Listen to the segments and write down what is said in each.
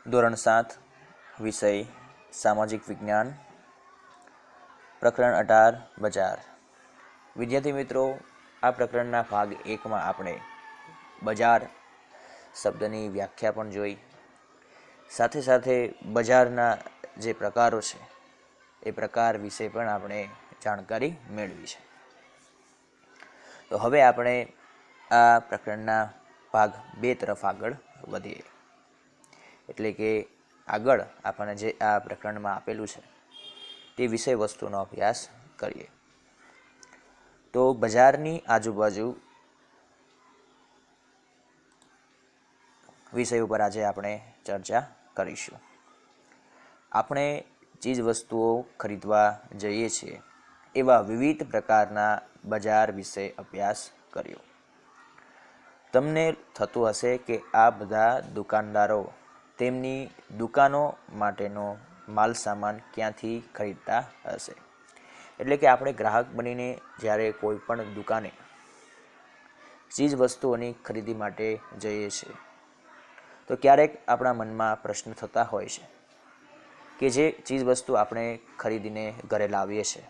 ધોરણ 7 વિષય સામાજિક વિજ્ઞાન પ્રકરણ 18 બજાર. વિદ્યાર્થી મિત્રો, આ પ્રકરણના ભાગ 1માં આપણે બજાર શબ્દની વ્યાખ્યા પણ જોઈ, સાથે સાથે બજારના જે પ્રકારો છે એ પ્રકાર વિશે પણ આપણે જાણકારી મેળવી છે. તો હવે આપણે આ પ્રકરણના ભાગ 2 તરફ આગળ વધીએ. એટલે કે આગળ આપણને જે આ પ્રકરણમાં આપેલું છે તે વિષય વસ્તુનો અભ્યાસ કરીએ. તો બજારની આજુબાજુ વિષય ઉપર આજે આપણે ચર્ચા કરીશું. આપણે ચીજ વસ્તુઓ ખરીદવા જઈએ છીએ એવા વિવિધ પ્રકારના બજાર વિશે અભ્યાસ કર્યો. તમને થતું હશે કે આ બધા દુકાનદારો તેમની દુકાનો માટેનો માલ સામાન ક્યાંથી ખરીદતા હશે. એટલે કે આપણે ગ્રાહક બનીને જ્યારે કોઈ પણ દુકાને ચીજ વસ્તુઓની ખરીદી માટે જઈએ છીએ તો ક્યારેક આપણા મનમાં પ્રશ્ન થતા હોય છે કે જે ચીજ વસ્તુ આપણે ખરીદીને ઘરે લાવીએ છીએ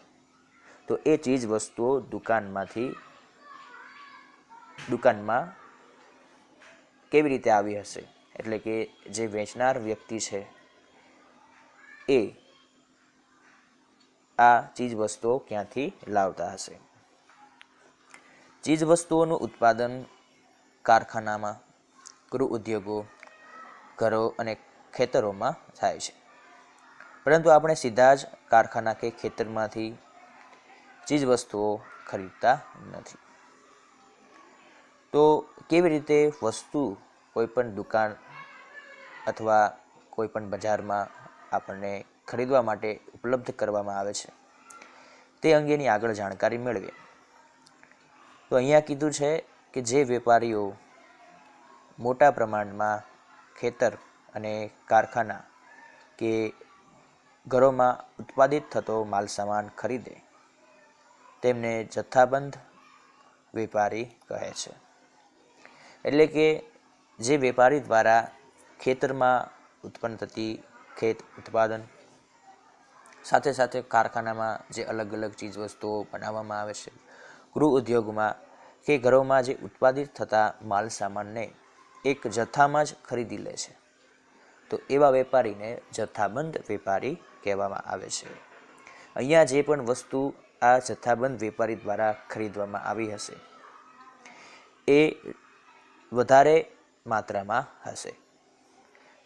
તો એ ચીજ વસ્તુઓ દુકાનમાં કેવી રીતે આવી હશે. એટલે કે જે વેચનાર વ્યક્તિ છે એ આ ચીજ વસ્તુઓ ક્યાંથી લાવતા હશે. ચીજ વસ્તુઓનું ઉત્પાદન કારખાનામાં, ગૃહ ઉદ્યોગો, ઘરો અને ખેતરોમાં થાય છે. પરંતુ આપણે સીધા જ કારખાના કે ખેતરમાંથી ચીજ વસ્તુઓ ખરીદતા નથી. તો કેવી રીતે વસ્તુ કોઈ પણ દુકાન અથવા કોઈ પણ બજારમાં આપણને ખરીદવા માટે ઉપલબ્ધ કરવામાં આવે છે તે અંગેની આગળ જાણકારી મેળવીએ. તો અહીંયા કીધું છે કે જે વેપારીઓ મોટા પ્રમાણમાં ખેતર અને કારખાના કે ઘરોમાં ઉત્પાદિત થતો માલ સામાન ખરીદે તેમને જથ્થાબંધ વેપારી કહે છે. એટલે કે જે વેપારી દ્વારા ખેતરમાં ઉત્પન્ન થતી ખેત ઉત્પાદન સાથે સાથે કારખાનામાં જે અલગ અલગ ચીજ વસ્તુઓ બનાવવામાં આવે છે, ગૃહ ઉદ્યોગમાં કે ઘરોમાં જે ઉત્પાદિત થતા માલ સામાનને એક જથ્થામાં જ ખરીદી લે છે તો એવા વેપારીને જથ્થાબંધ વેપારી કહેવામાં આવે છે. અહીંયા જે પણ વસ્તુ આ જથ્થાબંધ વેપારી દ્વારા ખરીદવામાં આવી હશે એ વધારે માત્રામાં હશે.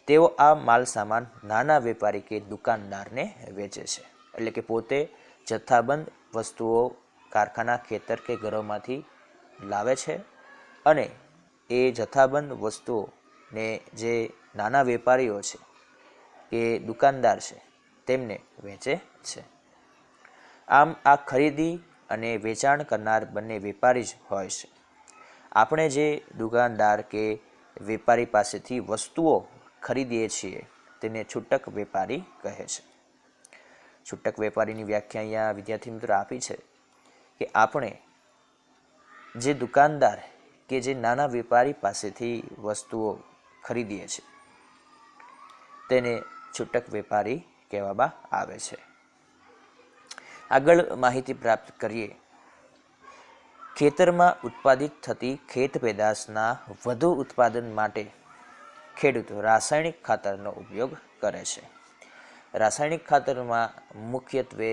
તેઓ આ માલ સામાન નાના વેપારી કે દુકાનદારને વેચે છે. એટલે કે પોતે જથ્થાબંધ વસ્તુઓ કારખાના, ખેતર કે ઘરોમાંથી લાવે છે અને એ જથ્થાબંધ વસ્તુઓને જે નાના વેપારીઓ છે કે દુકાનદાર છે તેમને વેચે છે. આમ આ ખરીદી અને વેચાણ કરનાર બંને વેપારી જ હોય છે. આપણે જે દુકાનદાર કે વેપારી પાસેથી વસ્તુઓ ખરીદીએ છીએ તેને છૂટક વેપારી કહે છે. છૂટક વેપારીની વ્યાખ્યા અહીંયા વિદ્યાર્થી મિત્રો આપી છે કે આપણે જે દુકાનદાર કે જે નાના વેપારી પાસેથી વસ્તુઓ ખરીદીએ છીએ તેને છૂટક વેપારી કહેવામાં આવે છે. આગળ માહિતી પ્રાપ્ત કરીએ. ખેતરમાં ઉત્પાદિત થતી ખેત પેદાશના વધુ ઉત્પાદન માટે ખેડૂતો રાસાયણિક ખાતરનો ઉપયોગ કરે છે. રાસાયણિક ખાતરમાં મુખ્યત્વે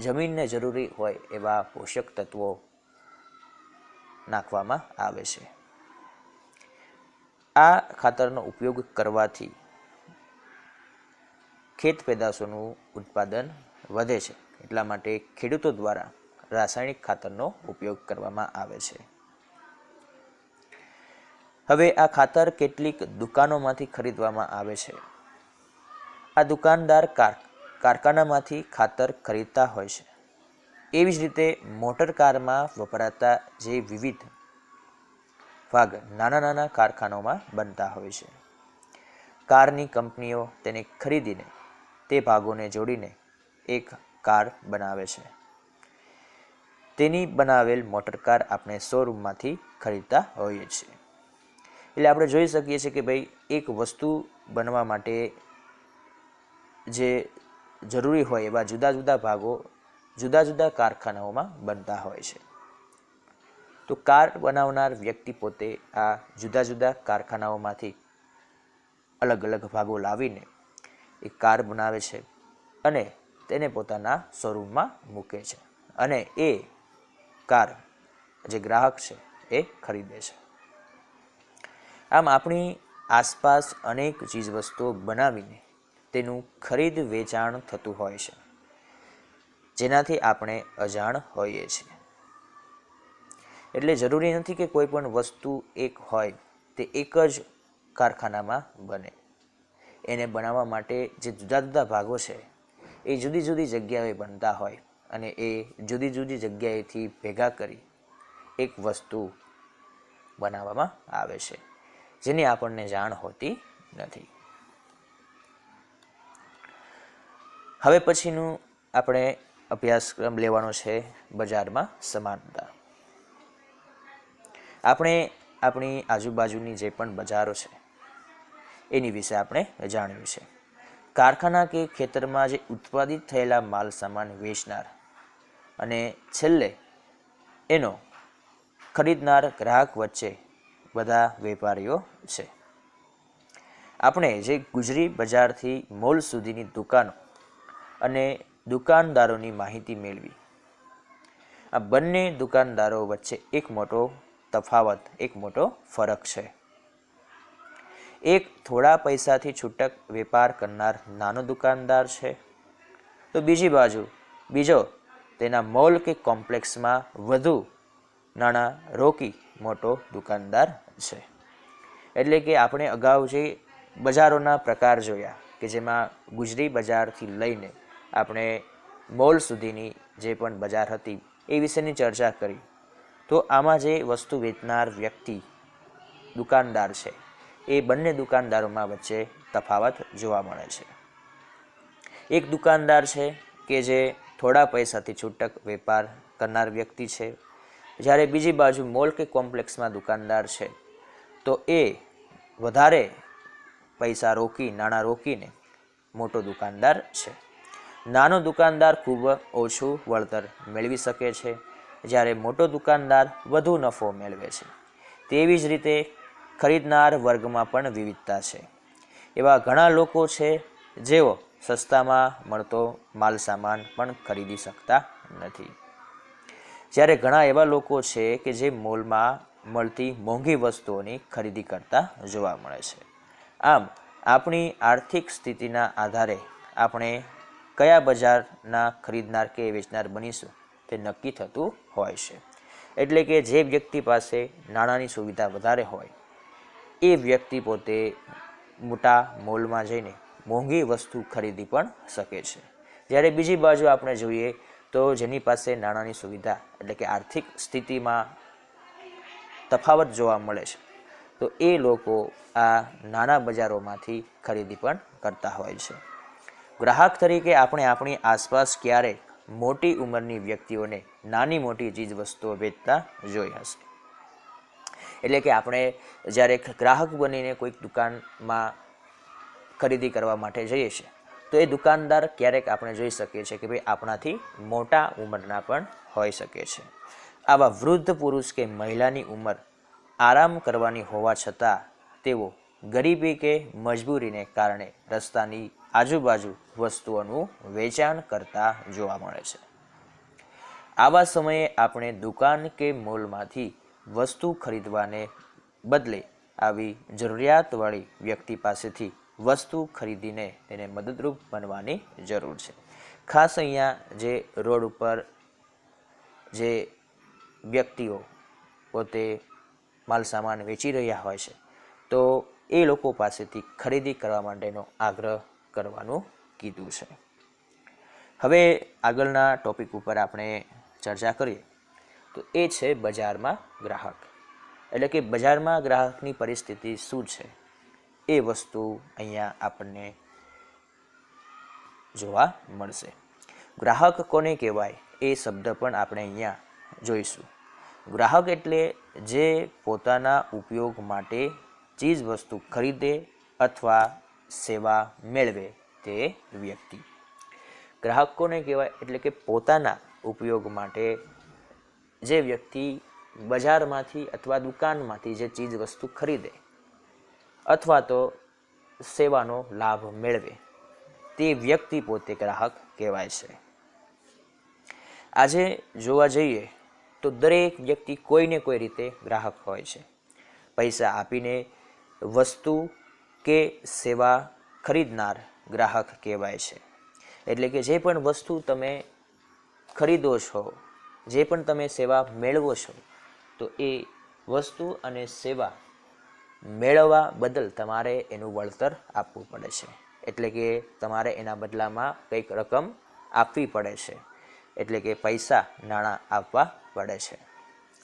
જમીનને જરૂરી હોય એવા પોષક તત્વો નાખવામાં આવે છે. આ ખાતરનો ઉપયોગ કરવાથી ખેત પેદાશોનું ઉત્પાદન વધે છે. એટલા માટે ખેડૂતો દ્વારા રાસાયણિક ખાતરનો ઉપયોગ કરવામાં આવે છે. હવે આ ખાતર કેટલીક દુકાનોમાંથી ખરીદવામાં આવે છે. આ દુકાનદાર કારખાનામાંથી ખાતર ખરીદતા હોય છે. એવી જ રીતે મોટર કારમાં વપરાતા જે વિવિધ ભાગ નાના નાના કારખાનાઓમાં બનતા હોય છે. કારની કંપનીઓ તેને ખરીદીને તે ભાગોને જોડીને એક કાર બનાવે છે. તેની બનાવેલ મોટર કાર આપણે શોરૂમમાંથી ખરીદતા હોઈએ છીએ. એટલે આપણે જોઈ શકીએ છીએ કે ભાઈ એક વસ્તુ બનવા માટે જે જરૂરી હોય એવા જુદા જુદા ભાગો જુદા જુદા કારખાનાઓમાં બનતા હોય છે. તો કાર બનાવનાર વ્યક્તિ પોતે આ જુદા જુદા કારખાનાઓમાંથી અલગ અલગ ભાગો લાવીને એ કાર બનાવે છે અને તેને પોતાના શોરૂમમાં મૂકે છે અને એ કાર જે ગ્રાહક છે એ ખરીદે છે. આમ આપણી આસપાસ અનેક ચીજવસ્તુઓ બનાવીને તેનું ખરીદ વેચાણ થતું હોય છે, જેનાથી આપણે અજાણ હોઈએ છીએ. એટલે જરૂરી નથી કે કોઈ પણ વસ્તુ એક હોય તે એક જ કારખાનામાં બને. એને બનાવવા માટે જે જુદા જુદા ભાગો છે એ જુદી જુદી જગ્યાએ બનતા હોય અને એ જુદી જુદી જગ્યાએથી ભેગા કરી એક વસ્તુ બનાવવામાં આવે છે, જેની આપણને જાણ હોતી નથી. હવે પછીનું આપણે અભ્યાસક્રમ લેવાનો છે બજારમાં સમાનતા. આપણે આપણી આજુબાજુની જે પણ બજારો છે એની વિશે આપણે જાણ્યું છે. કારખાના કે ખેતરમાં જે ઉત્પાદિત થયેલા માલ સામાન વેચનાર અને છેલ્લે એનો ખરીદનાર ગ્રાહક વચ્ચે બધા વેપારીઓ છે. આપણે જે ગુજરી બજારથી મોલ સુધીની દુકાનો અને દુકાનદારોની માહિતી મેળવી. આ બંને દુકાનદારો વચ્ચે એક મોટો તફાવત, એક મોટો ફરક છે. એક થોડા પૈસાથી છૂટક વેપાર કરનાર નાનો દુકાનદાર છે, તો બીજી બાજુ બીજો તેના મોલ કે કોમ્પ્લેક્સમાં વધુ નાણાં રોકી મોટો દુકાનદાર છે. એટલે કે આપણે અગાઉ જે બજારોના પ્રકાર જોયા કે જેમાં ગુજરી બજારથી લઈને આપણે મોલ સુધીની જે પણ બજાર હતી એ વિશેની ચર્ચા કરી. તો આમાં જે વસ્તુ વેચનાર વ્યક્તિ દુકાનદાર છે એ બંને દુકાનદારોમાં વચ્ચે તફાવત જોવા મળે છે. એક દુકાનદાર છે કે જે થોડા પૈસાથી છૂટક વેપાર કરનાર વ્યક્તિ છે, જ્યારે બીજી બાજુ મોલ કે કોમ્પ્લેક્સમાં દુકાનદાર છે તો એ વધારે પૈસા રોકી, નાણાં રોકીને મોટો દુકાનદાર છે. નાનો દુકાનદાર ખૂબ ઓછું વળતર મેળવી શકે છે, જ્યારે મોટો દુકાનદાર વધુ નફો મેળવે છે. તેવી જ રીતે ખરીદનાર વર્ગમાં પણ વિવિધતા છે. એવા ઘણા લોકો છે જેઓ સસ્તામાં મળતો માલ સામાન પણ ખરીદી શકતા નથી, જ્યારે ઘણા એવા લોકો છે કે જે મોલમાં મળતી મોંઘી વસ્તુઓની ખરીદી કરતા જોવા મળે છે. આમ આપણી આર્થિક સ્થિતિના આધારે આપણે કયા બજારના ખરીદનાર કે વેચનાર બનીશું તે નક્કી થતું હોય છે. એટલે કે જે વ્યક્તિ પાસે નાણાંની સુવિધા વધારે હોય એ વ્યક્તિ પોતે મોટા મોલમાં જઈને મોંઘી વસ્તુ ખરીદી પણ શકે છે, જ્યારે બીજી બાજુ આપણે જોઈએ તો જેની પાસે નાણાંની સુવિધા એટલે કે આર્થિક સ્થિતિમાં તફાવત જોવા મળે છે તો એ લોકો આ નાના બજારોમાંથી ખરીદી પણ કરતા હોય છે. ગ્રાહક તરીકે આપણે આપણી આસપાસ ક્યારેક મોટી ઉંમરની વ્યક્તિઓને નાની મોટી ચીજ વસ્તુઓ વેચતા જોઈ હશે. એટલે કે આપણે જ્યારે ગ્રાહક બનીને કોઈક દુકાનમાં ખરીદી કરવા માટે જઈએ છીએ તો એ દુકાનદાર ક્યારેક આપણે જોઈ શકીએ છીએ કે ભાઈ આપણાથી મોટા ઉંમરના પણ હોઈ શકે છે. આવા વૃદ્ધ પુરુષ કે મહિલાની ઉંમર આરામ કરવાની હોવા છતાં તેઓ ગરીબી કે મજબૂરીને કારણે રસ્તાની આજુબાજુ વસ્તુઓનું વેચાણ કરતા જોવા મળે છે. આવા સમયે આપણે દુકાન કે મોલમાંથી વસ્તુ ખરીદવાને બદલે આવી જરૂરિયાતવાળી વ્યક્તિ પાસેથી વસ્તુ ખરીદીને તેને મદદરૂપ બનવાની જરૂર છે. ખાસ અહીંયા જે રોડ ઉપર જે વ્યક્તિઓ પોતે માલ સામાન વેચી રહ્યા હોય છે તો એ લોકો પાસેથી ખરીદી કરવા માટેનો આગ્રહ કરવાનું કીધું છે. હવે આગળના ટોપિક ઉપર આપણે ચર્ચા કરીએ તો એ છે બજારમાં ગ્રાહક. એટલે કે બજારમાં ગ્રાહકની પરિસ્થિતિ શું છે એ વસ્તુ અહીંયા આપણને જોવા મળશે. ગ્રાહક કોને કહેવાય એ શબ્દ પણ આપણે અહીંયા જોઈશું. ગ્રાહક એટલે જે પોતાના ઉપયોગ માટે ચીજ વસ્તુ ખરીદે અથવા સેવા મેળવે તે વ્યક્તિ. ગ્રાહક કોને કહેવાય? એટલે કે પોતાના ઉપયોગ માટે જે વ્યક્તિ બજારમાંથી અથવા દુકાનમાંથી જે ચીજ વસ્તુ ખરીદે અથવા તો સેવાનો લાભ મેળવે તે વ્યક્તિ પોતે ગ્રાહક કહેવાય છે. આજે જોવા જઈએ તો દરેક વ્યક્તિ કોઈને કોઈ રીતે ગ્રાહક હોય છે. પૈસા આપીને વસ્તુ કે સેવા ખરીદનાર ગ્રાહક કહેવાય છે. એટલે કે જે પણ વસ્તુ તમે ખરીદો છો, જે પણ તમે સેવા મેળવો છો, તો એ વસ્તુ અને સેવા મેળવવા બદલ તમારે એનું વળતર આપવું પડે છે. એટલે કે તમારે એના બદલામાં કંઈક રકમ આપવી પડે છે. એટલે કે પૈસા, નાણાં આપવા પડે છે.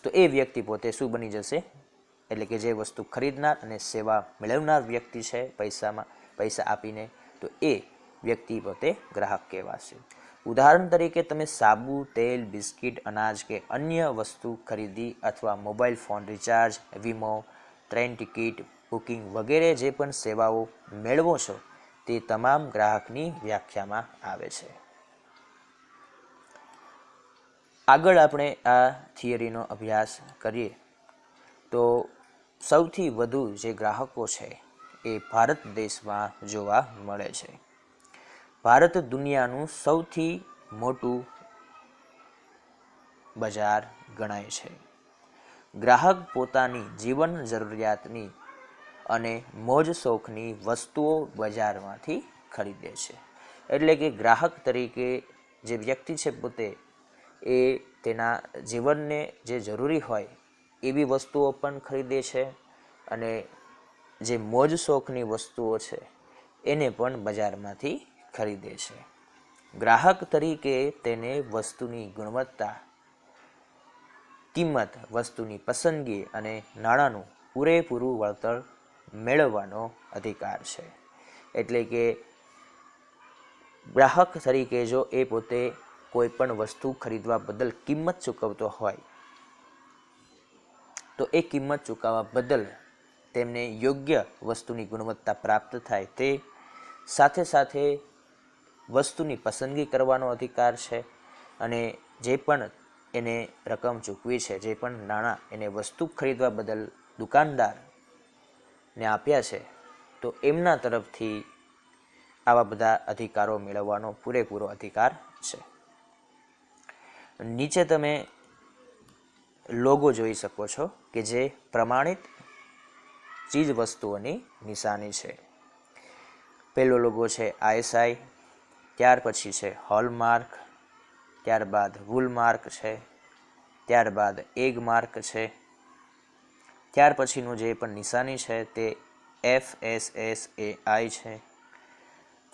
તો એ વ્યક્તિ પોતે શું બની જશે? એટલે કે જે વસ્તુ ખરીદનાર અને સેવા મેળવનાર વ્યક્તિ છે પૈસા આપીને, તો એ વ્યક્તિ પોતે ગ્રાહક કહેવાશે. ઉદાહરણ તરીકે તમે સાબુ, તેલ, બિસ્કિટ, અનાજ કે અન્ય વસ્તુ ખરીદી અથવા મોબાઈલ ફોન રિચાર્જ, વીમો, ટ્રેન ટિકિટ બુકિંગ વગેરે જે પણ સેવાઓ મેળવો છો તે તમામ ગ્રાહકની વ્યાખ્યામાં આવે છે. આગળ આપણે આ થિયરીનો અભ્યાસ કરીએ તો સૌથી વધુ જે ગ્રાહકો છે એ ભારત દેશમાં જોવા મળે છે. ભારત દુનિયાનું સૌથી મોટું બજાર ગણાય છે. ગ્રાહક પોતાની જીવન જરૂરિયાતની અને મોજ શોખની વસ્તુઓ બજારમાંથી ખરીદે છે. એટલે કે ગ્રાહક તરીકે જે વ્યક્તિ છે પોતે એ તેના જીવનને જે જરૂરી હોય એવી વસ્તુઓ પણ ખરીદે છે અને જે મોજ શોખની વસ્તુઓ છે એને પણ બજારમાંથી ખરીદે છે. ગ્રાહક તરીકે તેને વસ્તુની ગુણવત્તા, કિંમત, વસ્તુની પસંદગી અને નાણાંનું પૂરેપૂરું વળતર મેળવવાનો અધિકાર છે. એટલે કે ગ્રાહક તરીકે જો એ પોતે કોઈ પણ વસ્તુ ખરીદવા બદલ કિંમત ચૂકવતો હોય તો એ કિંમત ચૂકવવા બદલ તેમને યોગ્ય વસ્તુની ગુણવત્તા પ્રાપ્ત થાય તે સાથે સાથે વસ્તુની પસંદગી કરવાનો અધિકાર છે. અને જે પણ એને રકમ ચૂકવી છે, જે પણ નાણાં એને વસ્તુ ખરીદવા બદલ દુકાનદારને આપ્યા છે, તો એમના તરફથી આવા બધા અધિકારો મેળવવાનો પૂરેપૂરો અધિકાર છે. નીચે તમે લોગો જોઈ શકો છો કે જે પ્રમાણિત ચીજ વસ્તુઓની નિશાની છે. પહેલો લોગો છે ISI, ત્યાર પછી છે હોલમાર્ક, ત્યારબાદ વૂલમાર્ક છે, ત્યારબાદ એગ માર્ક છે, ત્યાર પછીનું જે પણ નિશાની છે તે FSSAI છે,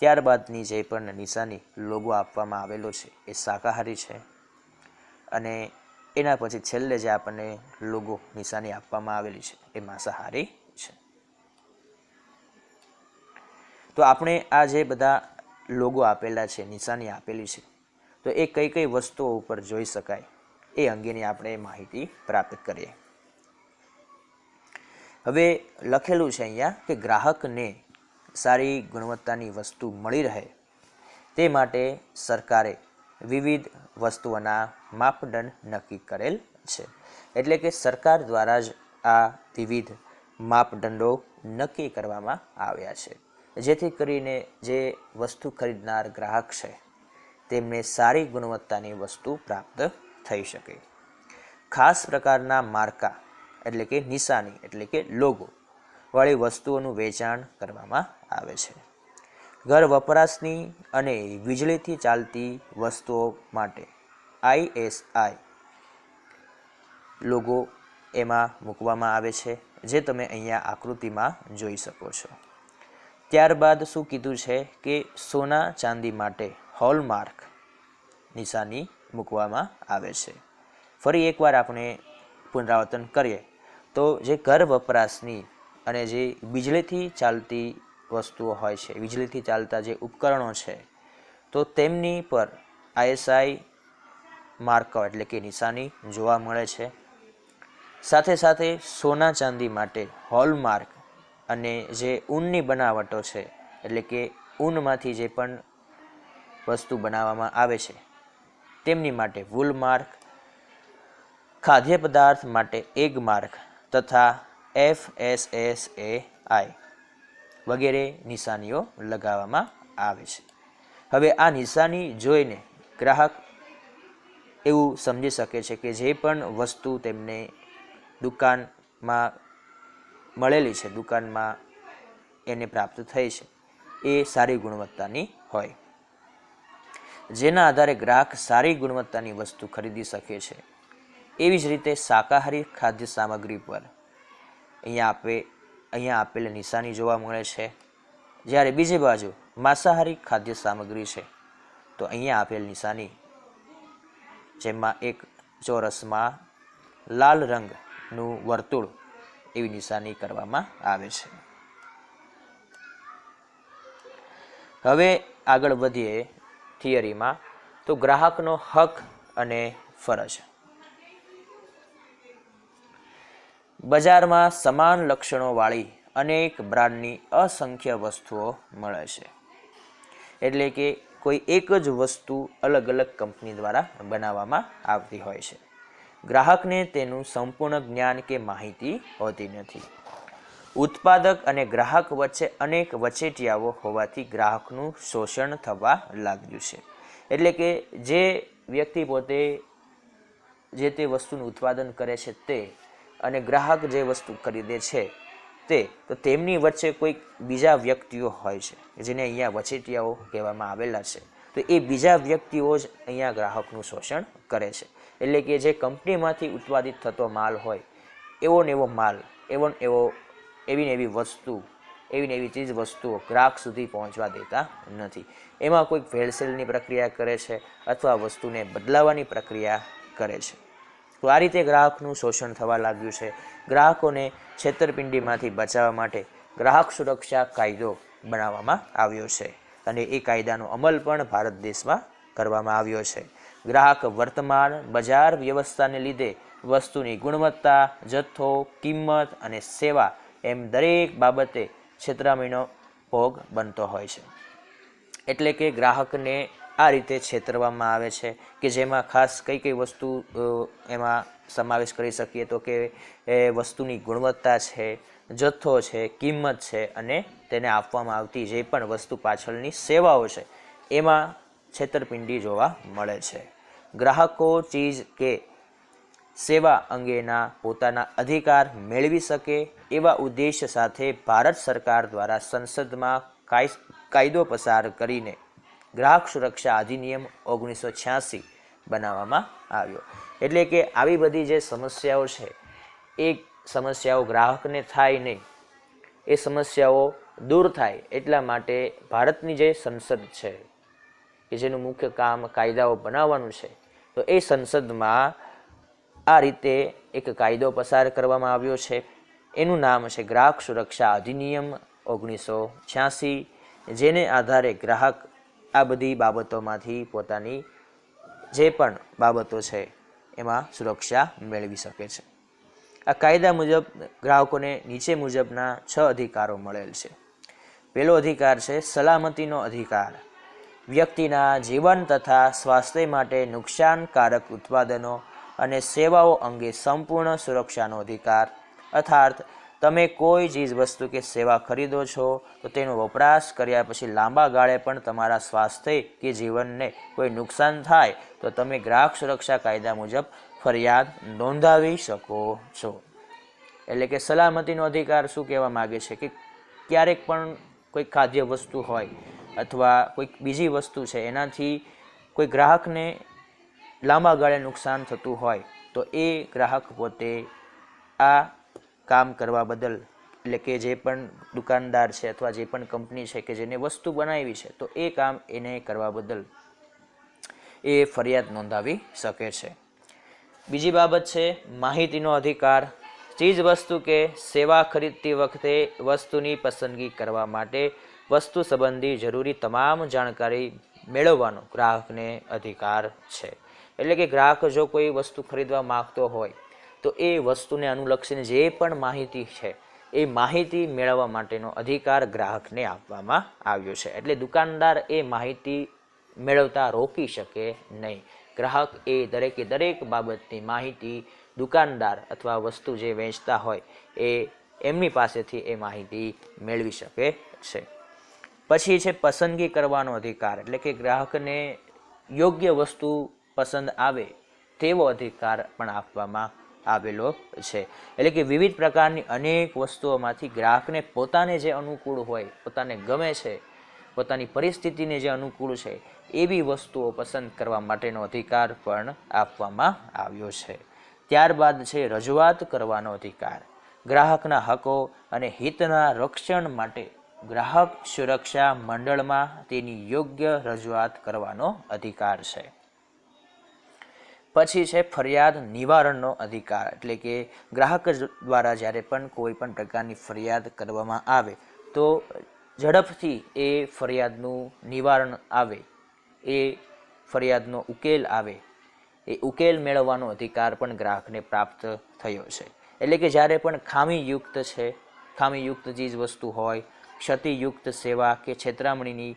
ત્યારબાદની જે પણ નિશાની લોગો આપવામાં આવેલો છે એ શાકાહારી છે, અને એના પછી છેલ્લે જે આપણને લોગો નિશાની આપવામાં આવેલી છે એ માંસાહારી છે. તો આપણે આ જે બધા લોગો આપેલા છે, નિશાની આપેલી છે, તો એ કઈ કઈ વસ્તુઓ ઉપર જોઈ શકાય એ અંગેની આપણે માહિતી પ્રાપ્ત કરીએ. હવે લખેલું છે અહીંયા કે ગ્રાહકને સારી ગુણવત્તાની વસ્તુ મળી રહે તે માટે સરકારે વિવિધ વસ્તુઓના માપદંડ નક્કી કરેલ છે. એટલે કે સરકાર દ્વારા જ આ વિવિધ માપદંડો નક્કી કરવામાં આવ્યા છે, જેથી કરીને જે વસ્તુ ખરીદનાર ગ્રાહક છે તેમને સારી ગુણવત્તાની વસ્તુ પ્રાપ્ત થઈ શકે. ખાસ પ્રકારના માર્કા એટલે કે નિશાની એટલે કે લોગો વાળી વસ્તુઓનું વેચાણ કરવામાં આવે છે. ઘર વપરાશની અને વીજળીથી ચાલતી વસ્તુઓ માટે ISI લોગો એમાં મૂકવામાં આવે છે, જે તમે અહીંયા આકૃતિમાં જોઈ શકો છો. ત્યારબાદ શું કીધું છે કે સોના ચાંદી માટે હોલમાર્ક નિશાની મૂકવામાં આવે છે. ફરી એકવાર આપણે પુનરાવર્તન કરીએ તો જે ઘર વપરાશની અને જે વીજળીથી ચાલતી વસ્તુઓ હોય છે, વીજળીથી ચાલતા જે ઉપકરણો છે, તો તેમની પર ISI માર્ક એટલે કે નિશાની જોવા મળે છે. સાથે સાથે સોના ચાંદી માટે હોલમાર્ક અને જે ઊનની બનાવટો છે એટલે કે ઊનમાંથી જે પણ વસ્તુ બનાવવામાં આવે છે તેમની માટે વૂલ માર્ક, ખાદ્ય પદાર્થ માટે એગ માર્ક તથા FSSAI વગેરે નિશાનીઓ લગાવવામાં આવે છે. હવે આ નિશાની જોઈને ગ્રાહક એવું સમજી શકે છે કે જે પણ વસ્તુ તેમને દુકાનમાં મળેલી છે, દુકાનમાં એને પ્રાપ્ત થઈ છે, એ સારી ગુણવત્તાની હોય, જેના આધારે ગ્રાહક સારી ગુણવત્તાની વસ્તુ ખરીદી શકે છે. એવી જ રીતે શાકાહારી ખાદ્ય સામગ્રી પર અહીંયા આપેલ નિશાની જોવા મળે છે. જ્યારે બીજી બાજુ માંસાહારી ખાદ્ય સામગ્રી છે તો અહીંયા આપેલ નિશાની, જેમાં એક ચોરસમાં લાલ રંગનું વર્તુળ એવી નિશાની કરવામાં આવે છે. હવે આગળ વધીએ થિયરીમાં, તો ગ્રાહકનો હક અને ફરજ. બજારમાં સમાન લક્ષણોવાળી અનેક બ્રાન્ડની અસંખ્ય વસ્તુઓ મળે છે. એટલે કે કોઈ એક જ વસ્તુ અલગ અલગ કંપની દ્વારા બનાવવામાં આવતી હોય છે. ગ્રાહકને તેનું સંપૂર્ણ જ્ઞાન કે માહિતી હોતી નથી. ઉત્પાદક અને ગ્રાહક વચ્ચે અનેક વચેટિયાઓ હોવાથી ગ્રાહકનું શોષણ થવા લાગ્યું છે. એટલે કે જે વ્યક્તિ પોતે જે તે વસ્તુનું ઉત્પાદન કરે છે તે અને ગ્રાહક જે વસ્તુ ખરીદે છે તે, તો તેમની વચ્ચે કોઈક બીજા વ્યક્તિઓ હોય છે જેને અહીંયા વચેટિયાઓ કહેવામાં આવેલા છે. તો એ બીજા વ્યક્તિઓ જ અહીંયા ગ્રાહકનું શોષણ કરે છે. એટલે કે જે કંપનીમાંથી ઉત્પાદિત થતો માલ હોય એવો ને એવો માલ, એવી ને એવી વસ્તુ, એવી ને એવી ચીજ વસ્તુઓ ગ્રાહક સુધી પહોંચવા દેતા નથી. એમાં કોઈક ભેળસેળની પ્રક્રિયા કરે છે અથવા વસ્તુને બદલાવાની પ્રક્રિયા કરે છે. તો આ રીતે ગ્રાહકનું શોષણ થવા લાગ્યું છે. ગ્રાહકોને છેતરપિંડીમાંથી બચાવવા માટે ગ્રાહક સુરક્ષા કાયદો બનાવવામાં આવ્યો છે અને એ કાયદાનો અમલ પણ ભારત દેશમાં કરવામાં આવ્યો છે. ગ્રાહક વર્તમાન બજાર વ્યવસ્થાને લીધે વસ્તુની ગુણવત્તા, જથ્થો, કિંમત અને સેવા એમ દરેક બાબતે છેતરામણીનો ભોગ બનતો હોય છે. એટલે કે ગ્રાહકને આ રીતે છેતરવામાં આવે છે કે જેમાં ખાસ કઈ વસ્તુ એમાં સમાવેશ કરી શકીએ તો કે વસ્તુની ગુણવત્તા છે, જથ્થો છે, કિંમત છે અને તેને આપવામાં આવતી જે પણ વસ્તુ પાછળની સેવાઓ છે એમાં છેતરપિંડી જોવા મળે છે. ગ્રાહકો ચીજ કે સેવા અંગેના પોતાના અધિકાર મેળવી શકે એવા ઉદ્દેશ્ય સાથે ભારત સરકાર દ્વારા સંસદમાં કાયદો પસાર કરીને ગ્રાહક સુરક્ષા અધિનિયમ 1986 બનાવવામાં આવ્યો. એટલે કે આવી બધી જે સમસ્યાઓ છે એ સમસ્યાઓ ગ્રાહકને થાય નહીં, એ સમસ્યાઓ દૂર થાય એટલા માટે ભારતની જે સંસદ છે કે જેનું મુખ્ય કામ કાયદાઓ બનાવવાનું છે, તો એ સંસદમાં આ રીતે એક કાયદો પસાર કરવામાં આવ્યો છે. એનું નામ છે ગ્રાહક સુરક્ષા અધિનિયમ 1986, જેને આધારે ગ્રાહક આ બધી બાબતોમાંથી પોતાની જે પણ બાબતો છે એમાં સુરક્ષા મેળવી શકે છે. આ કાયદા મુજબ ગ્રાહકોને નીચે મુજબના 6 અધિકારો મળેલ છે. પહેલો અધિકાર છે સલામતીનો અધિકાર. વ્યક્તિના જીવન તથા સ્વાસ્થ્ય માટે નુકસાનકારક ઉત્પાદનો અને સેવાઓ અંગે સંપૂર્ણ સુરક્ષાનો અધિકાર. અર્થાત તમે કોઈ ચીજ વસ્તુ કે સેવા ખરીદો છો તો તેનો વપરાશ કર્યા પછી લાંબા ગાળે પણ તમારા સ્વાસ્થ્ય કે જીવનને કોઈ નુકસાન થાય તો તમે ગ્રાહક સુરક્ષા કાયદા મુજબ ફરિયાદ નોંધાવી શકો છો. એટલે કે સલામતીનો અધિકાર શું કહેવા માગે છે કે ક્યારેક પણ કોઈ ખાદ્ય વસ્તુ હોય અથવા કોઈક બીજી વસ્તુ છે એનાથી કોઈ ગ્રાહકને લાંબા ગાળે નુકસાન થતું હોય તો એ ગ્રાહક પોતે આ કામ કરવા બદલ, એટલે કે જે પણ દુકાનદાર છે અથવા જે પણ કંપની છે કે જેને વસ્તુ બનાવી છે તો એ કામ એને કરવા બદલ એ ફરિયાદ નોંધાવી શકે છે. બીજી બાબત છે માહિતીનો અધિકાર. ચીજ વસ્તુ કે સેવા ખરીદતી વખતે વસ્તુની પસંદગી કરવા માટે વસ્તુ સંબંધી જરૂરી તમામ જાણકારી મેળવવાનો ગ્રાહકને અધિકાર છે. એટલે કે ગ્રાહક જો કોઈ વસ્તુ ખરીદવા માંગતો હોય તો એ વસ્તુને અનુલક્ષીને જે પણ માહિતી છે એ માહિતી મેળવવા માટેનો અધિકાર ગ્રાહકને આપવામાં આવ્યો છે. એટલે દુકાનદાર એ માહિતી મેળવતા રોકી શકે નહીં. ગ્રાહક એ દરેક બાબતની માહિતી દુકાનદાર અથવા વસ્તુ જે વેચતા હોય એ એમની પાસેથી એ માહિતી મેળવી શકે છે. પછી છે પસંદગી કરવાનો અધિકાર, એટલે કે ગ્રાહકને યોગ્ય વસ્તુ પસંદ આવે તેવો અધિકાર પણ આપવામાં આવેલો છે. એટલે કે વિવિધ પ્રકારની અનેક વસ્તુઓમાંથી ગ્રાહકને પોતાને જે અનુકૂળ હોય, પોતાને ગમે છે, પોતાની પરિસ્થિતિને જે અનુકૂળ છે એવી વસ્તુઓ પસંદ કરવા માટેનો અધિકાર પણ આપવામાં આવ્યો છે. ત્યારબાદ છે રજૂઆત કરવાનો અધિકાર. ગ્રાહકના હકો અને હિતના રક્ષણ માટે ગ્રાહક સુરક્ષા મંડળમાં તેની યોગ્ય રજૂઆત કરવાનો અધિકાર છે. પછી છે ફરિયાદ નિવારણનો અધિકાર, એટલે કે ગ્રાહક દ્વારા જ્યારે પણ કોઈ પણ પ્રકારની ફરિયાદ કરવામાં આવે તો ઝડપથી એ ફરિયાદનું નિવારણ આવે, એ ફરિયાદનો ઉકેલ આવે, એ ઉકેલ મેળવવાનો અધિકાર પણ ગ્રાહકને પ્રાપ્ત થયો છે. એટલે કે જ્યારે પણ ખામીયુક્ત ચીજ વસ્તુ હોય, ક્ષતિયુક્ત સેવા કે છેતરામણીની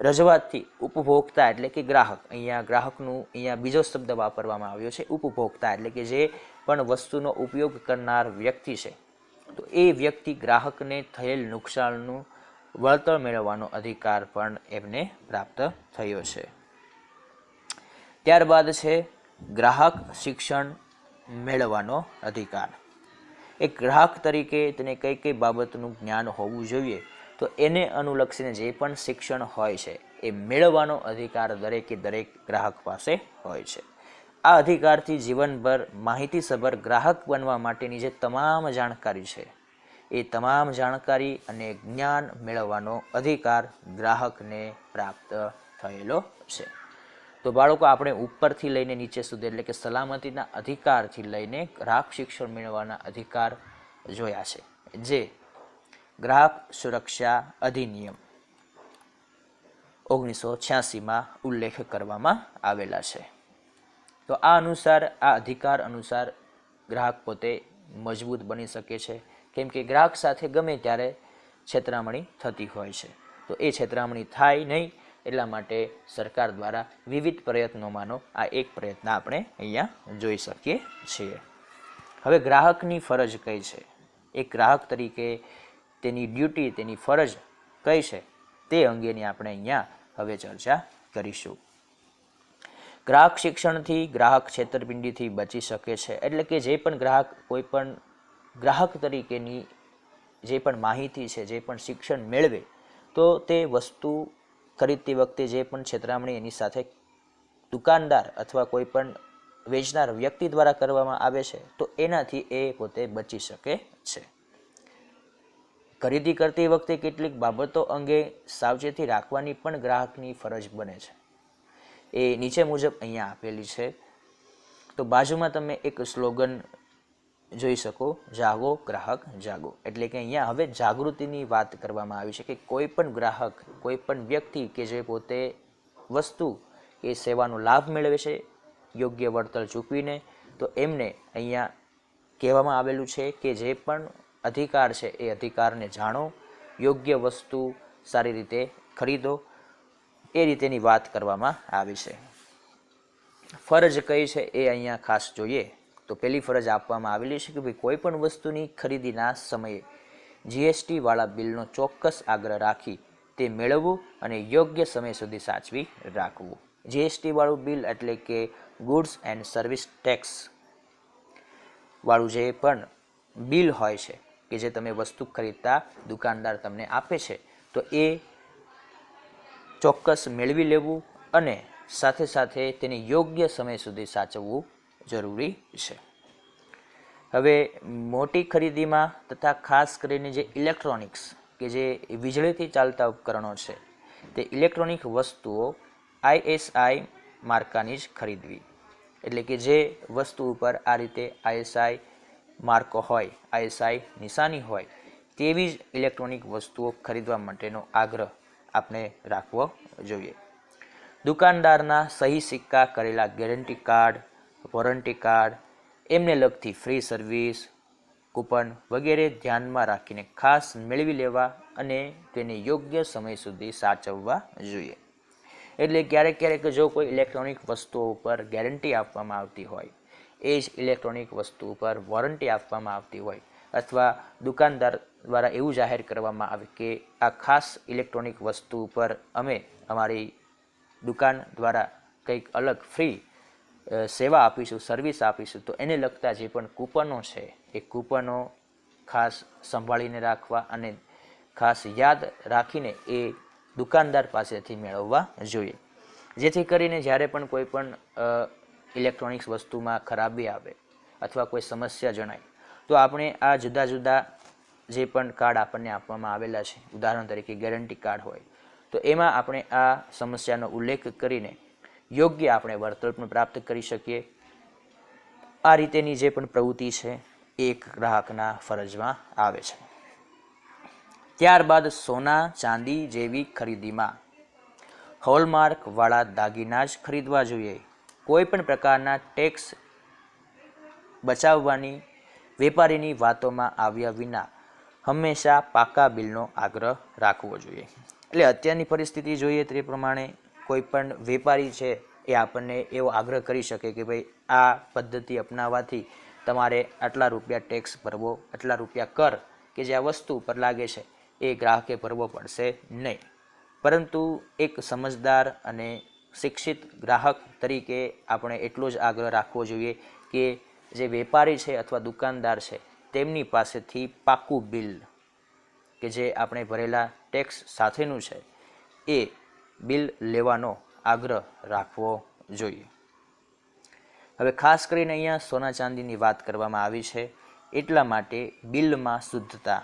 રજૂઆતથી ઉપભોક્તા, એટલે કે ગ્રાહક, અહીંયા બીજો શબ્દ વાપરવામાં આવ્યો છે ઉપભોક્તા, એટલે કે જે પણ વસ્તુનો ઉપયોગ કરનાર વ્યક્તિ છે, તો એ વ્યક્તિ ગ્રાહકને થયેલ નુકસાનનું વળતર મેળવવાનો અધિકાર પણ એમને પ્રાપ્ત થયો છે. ત્યારબાદ છે ગ્રાહક શિક્ષણ મેળવવાનો અધિકાર. એક ગ્રાહક તરીકે તેને કઈ બાબતનું જ્ઞાન હોવું જોઈએ, તો એને અનુલક્ષીને જે પણ શિક્ષણ હોય છે એ મેળવવાનો અધિકાર દરેક ગ્રાહક પાસે હોય છે. આ અધિકારથી જીવનભર માહિતીસભર ગ્રાહક બનવા માટેની જે તમામ જાણકારી છે એ તમામ જાણકારી અને જ્ઞાન મેળવવાનો અધિકાર ગ્રાહકને પ્રાપ્ત થયેલો છે. તો બાળકો, આપણે ઉપરથી લઈને નીચે સુધી, એટલે કે સલામતીના અધિકારથી લઈને ગ્રાહક શિક્ષણ મેળવવાના અધિકાર જોયા છે, જે ગ્રાહક સુરક્ષા અધિનિયમ 1986માં ઉલ્લેખ કરવામાં આવેલા છે. તો આ અધિકાર અનુસાર ગ્રાહક પોતે મજબૂત બની શકે છે, કેમ કે ગ્રાહક સાથે ગમે ત્યારે છેતરામણી થતી હોય છે. તો એ છેતરામણી થાય નહીં એટલા માટે સરકાર દ્વારા વિવિધ પ્રયત્નોમાંનો આ એક પ્રયત્ન આપણે અહીંયા જોઈ શકીએ છીએ. હવે ગ્રાહકની ફરજ કઈ છે, એક ગ્રાહક તરીકે તેની ડ્યુટી, તેની ફરજ કઈ છે, તે અંગેની આપણે અહીંયા હવે ચર્ચા કરીશું. ગ્રાહક શિક્ષણથી ગ્રાહક છેતરપિંડીથી બચી શકે છે. એટલે કે જે પણ ગ્રાહક કોઈ પણ ગ્રાહક તરીકેની જે પણ માહિતી છે, જે પણ શિક્ષણ મેળવે, તો તે વસ્તુ ખરીદતી વખતે જે પણ છેતરામણી એની સાથે દુકાનદાર અથવા કોઈ પણ વેચનાર વ્યક્તિ દ્વારા કરવામાં આવે છે, તો એનાથી એ પોતે બચી શકે છે. ખરીદી કરતી વખતે કેટલીક બાબતો અંગે સાવચેતી રાખવાની પણ ગ્રાહકની ફરજ બને છે. એ નીચે મુજબ અહીંયા આપેલી છે. તો બાજુમાં તમે એક સ્લોગન જોઈ શકો, જાગો ગ્રાહક જાગો. એટલે કે અહીંયા હવે જાગૃતિની વાત કરવામાં આવી છે કે કોઈ પણ ગ્રાહક, કોઈ પણ વ્યક્તિ કે જે પોતે વસ્તુ કે સેવાનો લાભ મેળવે છે યોગ્ય વળતર ચૂકવીને, તો એમને અહીંયા કહેવામાં આવેલું છે કે જે પણ અધિકાર છે એ અધિકારને જાણો, યોગ્ય વસ્તુ સારી રીતે ખરીદો, એ રીતેની વાત કરવામાં આવી છે. ફરજ કઈ છે એ અહીંયા ખાસ જોઈએ તો પહેલી ફરજ આપવામાં આવેલી છે કે ભાઈ કોઈ પણ વસ્તુની ખરીદીના સમયે જીએસટી વાળા બિલનો ચોક્કસ આગ્રહ રાખી તે મેળવવું અને યોગ્ય સમય સુધી સાચવી રાખવું. જીએસટી વાળું બિલ એટલે કે ગુડ્સ એન્ડ સર્વિસ ટેક્સ વાળું જે પણ બિલ હોય છે કે જે તમે વસ્તુ ખરીદતા દુકાનદાર તમને આપે છે, તો એ ચોક્કસ મેળવી લેવું અને સાથે સાથે તેને યોગ્ય સમય સુધી સાચવવું જરૂરી છે. હવે મોટી ખરીદીમાં તથા ખાસ કરીને જે ઇલેક્ટ્રોનિક્સ કે જે વીજળીથી ચાલતા ઉપકરણો છે, તે ઇલેક્ટ્રોનિક વસ્તુઓ ISI માર્કાની જ ખરીદવી. એટલે કે જે વસ્તુ ઉપર આ રીતે ISI માર્કો હોય, ISI નિશાની હોય, તેવી જ ઇલેક્ટ્રોનિક વસ્તુઓ ખરીદવા માટેનો આગ્રહ આપણે રાખવો જોઈએ. દુકાનદારના સહી સિક્કા કરેલા ગેરંટી કાર્ડ, વોરંટી કાર્ડ, એમને લગતી ફ્રી સર્વિસ, કૂપન વગેરે ધ્યાનમાં રાખીને ખાસ મેળવી લેવા અને તેને યોગ્ય સમય સુધી સાચવવા જોઈએ. એટલે ક્યારેક ક્યારેક જો કોઈ ઇલેક્ટ્રોનિક વસ્તુઓ ઉપર ગેરંટી આપવામાં આવતી હોય, એ જ ઇલેક્ટ્રોનિક વસ્તુ ઉપર વોરંટી આપવામાં આવતી હોય, અથવા દુકાનદાર દ્વારા એવું જાહેર કરવામાં આવે કે આ ખાસ ઇલેક્ટ્રોનિક વસ્તુ ઉપર અમે અમારી દુકાન દ્વારા કંઈક અલગ ફ્રી સેવા આપીશું, સર્વિસ આપીશું, તો એને લગતા જે પણ કૂપનો છે એ કૂપનો ખાસ સંભાળીને રાખવા અને ખાસ યાદ રાખીને એ દુકાનદાર પાસેથી મેળવવા જોઈએ. જેથી કરીને જ્યારે પણ કોઈ પણ ઇલેક્ટ્રોનિક્સ વસ્તુમાં ખરાબી આવે અથવા કોઈ સમસ્યા જણાય તો આપણે આ જુદા જુદા જે પણ કાર્ડ આપણને આપવામાં આવેલા છે, ઉદાહરણ તરીકે ગેરંટી કાર્ડ હોય, તો એમાં આપણે આ સમસ્યાનો ઉલ્લેખ કરીને યોગ્ય આપણે વળતર પણ પ્રાપ્ત કરી શકીએ. આ રીતેની જે પણ પ્રવૃત્તિ છે એ એક ગ્રાહકના ફરજમાં આવે છે. ત્યારબાદ સોના ચાંદી જેવી ખરીદીમાં હોલમાર્કવાળા દાગીના જ ખરીદવા જોઈએ. કોઈ પણ પ્રકારના ટેક્સ બચાવવાની વેપારીની વાતોમાં આવ્યા વિના હંમેશા પાકા બિલનો આગ્રહ રાખવો જોઈએ. એટલે અત્યારની પરિસ્થિતિ જોઈએ તે પ્રમાણે કોઈ પણ વેપારી છે એ આપણને એવો આગ્રહ કરી શકે કે ભાઈ આ પદ્ધતિ અપનાવવાથી તમારે આટલા રૂપિયા ટેક્સ ભરવો, આટલા રૂપિયા કર કે જે આ વસ્તુ ઉપર લાગે છે એ ગ્રાહકે ભરવો પડશે નહીં. પરંતુ એક સમજદાર અને શિક્ષિત ગ્રાહક તરીકે આપણે એટલો જ આગ્રહ રાખવો જોઈએ કે જે વેપારી છે અથવા દુકાનદાર છે તેમની પાસેથી પાકું બિલ કે જે આપણે ભરેલા ટેક્સ સાથેનું છે એ બિલ લેવાનો આગ્રહ રાખવો જોઈએ. હવે ખાસ કરીને અહીંયા સોના ચાંદીની વાત કરવામાં આવી છે એટલા માટે બિલમાં શુદ્ધતા,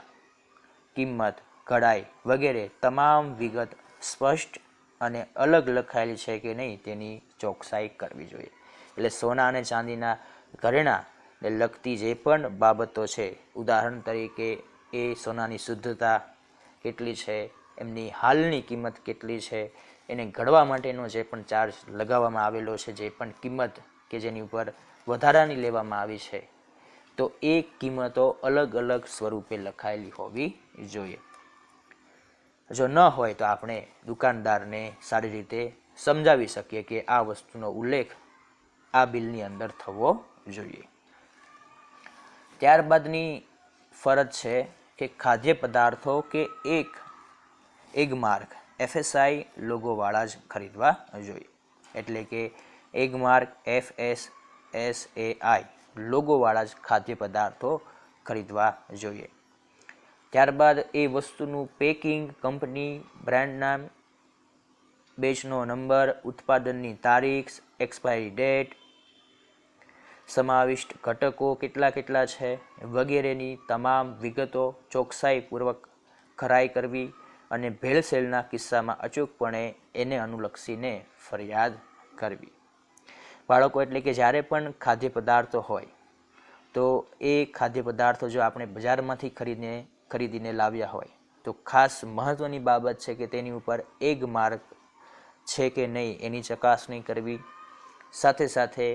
કિંમત, કઢાઈ વગેરે તમામ વિગત સ્પષ્ટ અને અલગ લખાયેલી છે કે નહીં તેની ચોકસાઈ કરવી જોઈએ. એટલે સોના અને ચાંદીના ઘરેણાંને લગતી જે પણ બાબતો છે, ઉદાહરણ તરીકે એ સોનાની શુદ્ધતા કેટલી છે, એમની હાલની કિંમત કેટલી છે, એને ઘડવા માટેનો જે પણ ચાર્જ લગાવવામાં આવેલો છે, જે પણ કિંમત કે જેની ઉપર વધારાની લેવામાં આવી છે, તો એ કિંમતો અલગ અલગ સ્વરૂપે લખાયેલી હોવી જોઈએ. જો ન હોય તો આપણે દુકાનદારને સારી રીતે સમજાવી શકીએ કે આ વસ્તુનો ઉલ્લેખ આ બિલની અંદર થવો જોઈએ. ત્યારબાદની ફરજ છે કે ખાદ્ય પદાર્થો કે એગ માર્ક FSI લોગોવાળા જ ખરીદવા જોઈએ. એટલે કે એગ માર્ક FSSAI લોગોવાળા જ ખાદ્ય પદાર્થો ખરીદવા જોઈએ. ત્યારબાદ એ વસ્તુનું પેકિંગ, કંપની, બ્રાન્ડ નામ, બેચનો નંબર, ઉત્પાદનની તારીખ, એક્સપાયરી ડેટ, સમાવિષ્ટ ઘટકો કેટલા કેટલા છે વગેરેની તમામ વિગતો ચોકસાઈપૂર્વક ખરાઈ કરવી અને ભેળસેળના કિસ્સામાં અચૂકપણે એને અનુલક્ષીને ફરિયાદ કરવી. બાળકો, એટલે કે જ્યારે પણ ખાદ્ય પદાર્થો હોય તો એ ખાદ્ય પદાર્થો જો આપણે બજારમાંથી ખરીદીને લાવ્યા હોય તો ખાસ મહત્ત્વની બાબત છે કે તેની ઉપર એગ માર્ક છે કે નહીં એની ચકાસણી કરવી. સાથે સાથે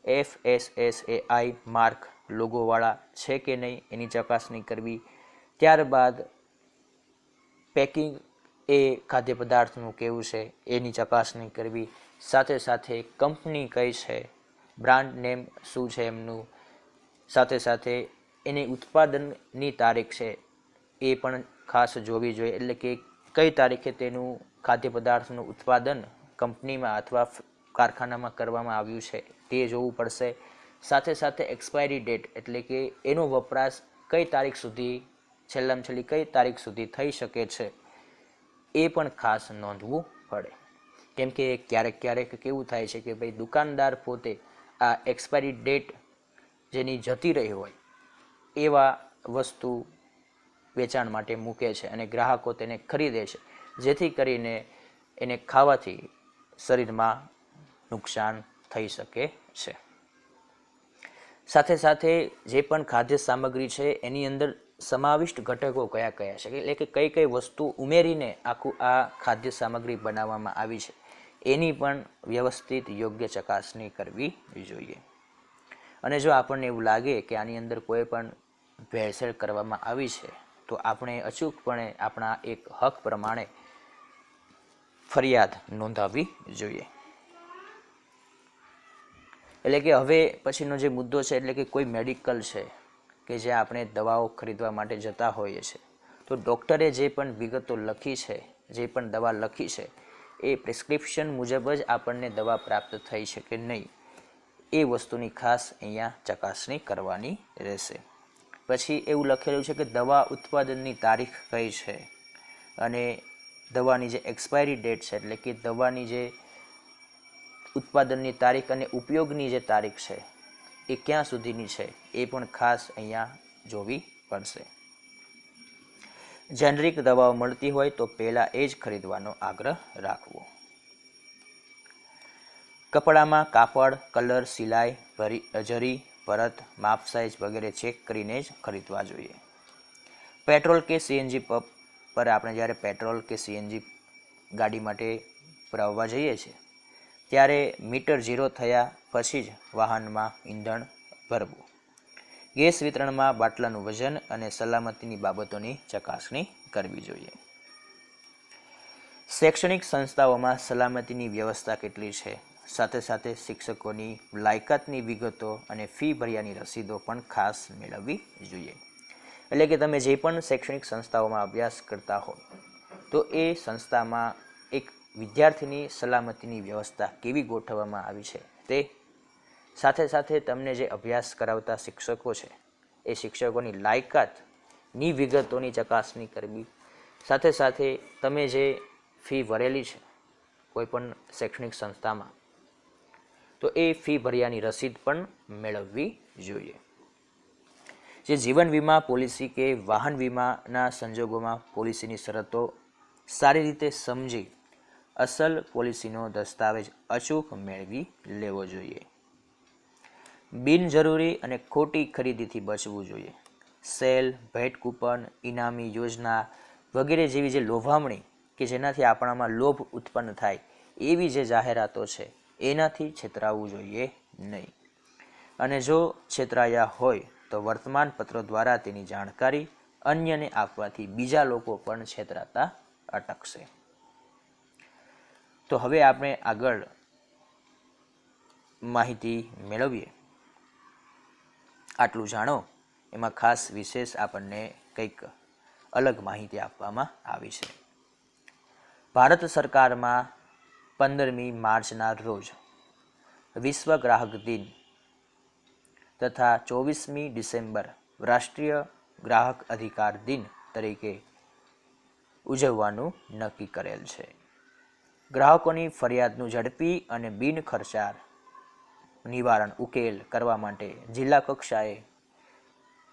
FSSAI માર્ક લોગોવાળા છે કે નહીં એની ચકાસણી કરવી. ત્યારબાદ પેકિંગ એ ખાદ્ય પદાર્થનું કેવું છે એની ચકાસણી કરવી. સાથે સાથે કંપની કઈ છે, બ્રાન્ડ નેમ શું છે એમનું, સાથે સાથે એની ઉત્પાદનની તારીખ છે એ પણ ખાસ જોવી જોઈએ. એટલે કે કઈ તારીખે તેનું ખાદ્ય પદાર્થનું ઉત્પાદન કંપનીમાં અથવા કારખાનામાં કરવામાં આવ્યું છે તે જોવું પડશે. સાથે સાથે એક્સપાયરી ડેટ, એટલે કે એનો વપરાશ કઈ તારીખ સુધી, છેલ્લામાં છેલ્લી કઈ તારીખ સુધી થઈ શકે છે એ પણ ખાસ નોંધવું પડે. કેમ કે ક્યારેક ક્યારેક કેવું થાય છે કે ભાઈ દુકાનદાર પોતે આ એક્સપાયરી ડેટ જેની જતી રહી હોય એવા વસ્તુ વેચાણ માટે મૂકે છે અને ગ્રાહકો તેને ખરીદે છે, જેથી કરીને એને ખાવાથી શરીરમાં નુકસાન થઈ શકે છે. સાથે સાથે જે પણ ખાદ્ય સામગ્રી છે એની અંદર સમાવિષ્ટ ઘટકો કયા કયા છે, એટલે કે કઈ કઈ વસ્તુ ઉમેરીને આખું આ ખાદ્ય સામગ્રી બનાવવામાં આવી છે એની પણ વ્યવસ્થિત યોગ્ય ચકાસણી કરવી જોઈએ. અને જો આપણને એવું લાગે કે આની અંદર કોઈ પણ ભેળસેળ કરવામાં આવી છે તો આપણે અચૂકપણે આપણા એક હક પ્રમાણે ફરિયાદ નોંધાવવી જોઈએ. એટલે કે હવે પછીનો જે મુદ્દો છે એટલે કે કોઈ મેડિકલ છે કે જે આપણે દવાઓ ખરીદવા માટે જતા હોઈએ છીએ તો ડૉક્ટરે જે પણ વિગતો લખી છે, જે પણ દવા લખી છે એ પ્રિસ્ક્રિપ્શન મુજબ જ આપણને દવા પ્રાપ્ત થઈ છે કે નહીં એ વસ્તુની ખાસ અહીંયા ચકાસણી કરવાની રહેશે. પછી એવું લખેલું છે કે દવા ઉત્પાદનની તારીખ કઈ છે અને દવાની જે એક્સપાયરી ડેટ છે એટલે કે દવાની જે ઉત્પાદનની તારીખ અને ઉપયોગની જે તારીખ છે એ ક્યાં સુધીની છે એ પણ ખાસ અહીંયા જોવી પડશે. જેનરિક દવાઓ મળતી હોય તો પહેલાં એ જ ખરીદવાનો આગ્રહ રાખવો. કપડામાં કાપડ, કલર, સિલાઈ, જરી, ભરત, માપ સાઇઝ વગેરે ચેક કરીને જ ખરીદવા જોઈએ. પેટ્રોલ કે સીએનજી પંપ પર આપણે જ્યારે પેટ્રોલ કે સીએનજી ગાડી માટે પુરાવવા જઈએ છીએ ત્યારે મીટર 0 થયા પછી જ વાહનમાં ઈંધણ ભરવું. ગેસ વિતરણમાં બાટલાનું વજન અને સલામતીની બાબતોની ચકાસણી કરવી જોઈએ. શૈક્ષણિક સંસ્થાઓમાં સલામતીની વ્યવસ્થા કેટલી છે, સાથે સાથે શિક્ષકોની લાયકાતની વિગતો અને ફી ભર્યાની રસીદો પણ ખાસ મેળવવી જોઈએ. એટલે કે તમે જે પણ શૈક્ષણિક સંસ્થાઓમાં અભ્યાસ કરતા હો તો એ સંસ્થામાં એક વિદ્યાર્થીની સલામતીની વ્યવસ્થા કેવી ગોઠવવામાં આવી છે તે, સાથે સાથે તમને જે અભ્યાસ કરાવતા શિક્ષકો છે એ શિક્ષકોની લાયકાતની વિગતોની ચકાસણી કરવી, સાથે સાથે તમે જે ફી ભરેલી છે કોઈપણ શૈક્ષણિક સંસ્થામાં તો એ ફી ભર્યાની રસીદ પણ મેળવવી જોઈએ. જે જીવન વીમા પોલિસી કે વાહન વીમાના સંજોગોમાં પોલિસીની શરતો સારી રીતે સમજી અસલ પોલિસીનો દસ્તાવેજ અચૂક મેળવી લેવો જોઈએ. બિનજરૂરી અને ખોટી ખરીદીથી બચવું જોઈએ. સેલ, ભેટ કૂપન, ઇનામી યોજના વગેરે જેવી જે લોભામણી કે જેનાથી આપણામાં લોભ ઉત્પન્ન થાય એવી જે જાહેરાતો છે એનાથી છેતરાવું જોઈએ નહીં. અને જો છેતરાયા હોય તો વર્તમાન પત્રો દ્વારા તેની જાણકારી અન્યને આપવાથી બીજા લોકો પણ છેતરાતા અટકશે. તો હવે આપણે આગળ માહિતી મેળવીએ. આટલું જાણો એમાં ખાસ વિશેષ આપણને કંઈક અલગ માહિતી આપવામાં આવી છે. ભારત સરકારમાં 15મી માર્ચના રોજ વિશ્વ ગ્રાહક દિન તથા 24મી ડિસેમ્બર રાષ્ટ્રીય ગ્રાહક અધિકાર દિન તરીકે ઉજવવાનું નક્કી કરેલ છે. ગ્રાહકોની ફરિયાદનું ઝડપી અને બિનખર્ચાળ નિવારણ ઉકેલ કરવા માટે જિલ્લા કક્ષાએ,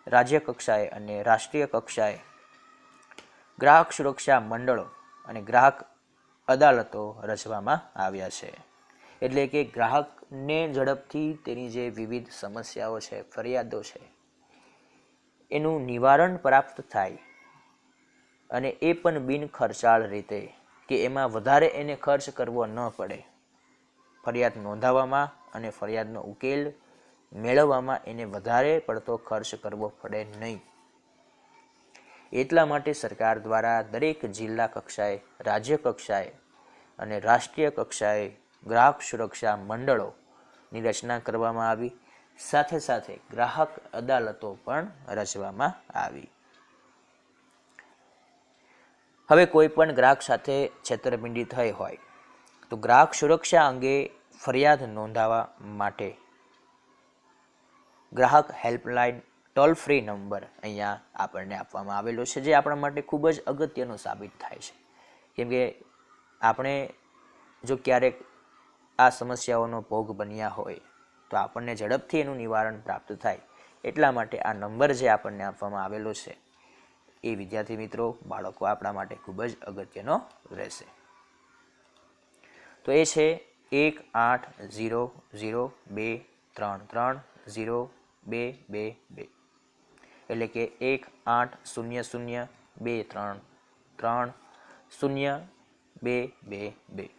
રાજ્ય કક્ષાએ અને રાષ્ટ્રીય કક્ષાએ ગ્રાહક સુરક્ષા મંડળો અને ગ્રાહક અદાલતો રચવામાં આવ્યા છે. એટલે કે ગ્રાહકને ઝડપથી તેની જે વિવિધ સમસ્યાઓ છે, ફરિયાદો છે એનું નિવારણ પ્રાપ્ત થાય અને એ પણ બિનખર્ચાળ રીતે કે એમાં વધારે એને ખર્ચ કરવો ન પડે. ફરિયાદ નોંધાવવામાં અને ફરિયાદનો ઉકેલ મેળવવામાં એને વધારે પડતો ખર્ચ કરવો પડે નહીં. એટલા માટે સરકાર દ્વારા દરેક જિલ્લા કક્ષાએ, રાજ્ય કક્ષાએ અને રાષ્ટ્રીય કક્ષાએ ગ્રાહક સુરક્ષા મંડળોની રચના કરવામાં આવી. સાથે સાથે ગ્રાહક અદાલતો પણ રચવામાં આવી. હવે કોઈ પણ ગ્રાહક સાથે છેતરપિંડી થઈ હોય તો ગ્રાહક સુરક્ષા અંગે ફરિયાદ નોંધાવવા માટે ગ્રાહક હેલ્પલાઇન ટોલ ફ્રી નંબર અહીંયા આપણને આપવામાં આવેલો છે, જે આપણા માટે ખૂબ જ અગત્યનો સાબિત થાય છે. કેમ કે આપણે જો ક્યારેક આ સમસ્યાઓનો ભોગ બન્યા હોય તો આપણને ઝડપથી એનું નિવારણ પ્રાપ્ત થાય એટલા માટે આ નંબર જે આપણને આપવામાં આવેલો છે એ વિદ્યાર્થી મિત્રો, બાળકો આપણા માટે ખૂબ જ અગત્યનો રહેશે. તો એ છે 18002330222 એટલે કે 18002330222.